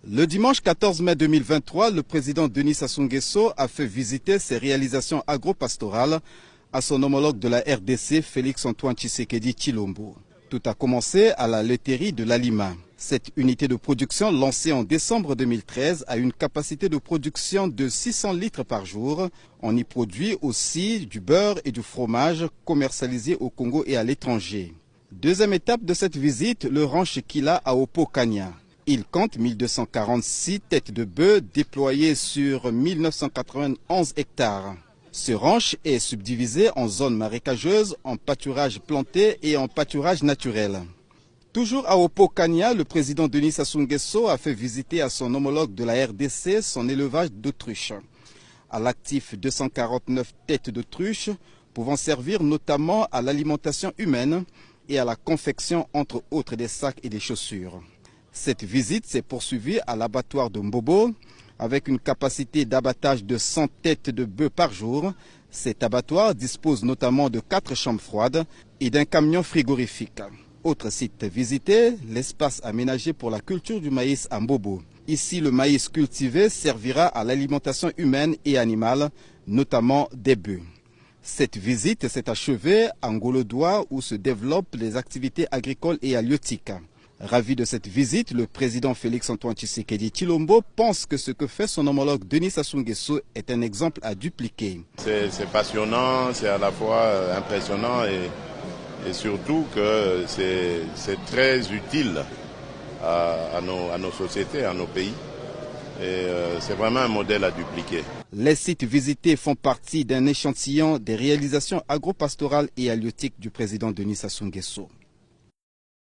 Le dimanche 14 mai 2023, le président Denis Sassou Nguesso a fait visiter ses réalisations agro-pastorales à son homologue de la RDC, Félix-Antoine Tshisekedi Tshilombo. Tout a commencé à la laiterie de l'Alima. Cette unité de production, lancée en décembre 2013, a une capacité de production de 600 litres par jour. On y produit aussi du beurre et du fromage commercialisés au Congo et à l'étranger. Deuxième étape de cette visite, le ranch Kila à Opokanya. Il compte 1246 têtes de bœufs déployées sur 1991 hectares. Ce ranch est subdivisé en zones marécageuses, en pâturage planté et en pâturage naturel. Toujours à Opokanya, le président Denis Sassou Nguesso a fait visiter à son homologue de la RDC son élevage d'autruches. À l'actif, 249 têtes d'autruches pouvant servir notamment à l'alimentation humaine et à la confection entre autres des sacs et des chaussures. Cette visite s'est poursuivie à l'abattoir de Mbobo avec une capacité d'abattage de 100 têtes de bœufs par jour. Cet abattoir dispose notamment de 4 chambres froides et d'un camion frigorifique. Autre site visité, l'espace aménagé pour la culture du maïs à Mbobo. Ici, le maïs cultivé servira à l'alimentation humaine et animale, notamment des bœufs. Cette visite s'est achevée à Ngolodoua où se développent les activités agricoles et halieutiques. Ravi de cette visite, le président Félix-Antoine Tshisekedi Tshilombo pense que ce que fait son homologue Denis Sassou Nguesso est un exemple à dupliquer. C'est passionnant, c'est à la fois impressionnant et surtout que c'est très utile à nos sociétés, à nos pays. Et c'est vraiment un modèle à dupliquer. Les sites visités font partie d'un échantillon des réalisations agro-pastorales et halieutiques du président Denis Sassou Nguesso.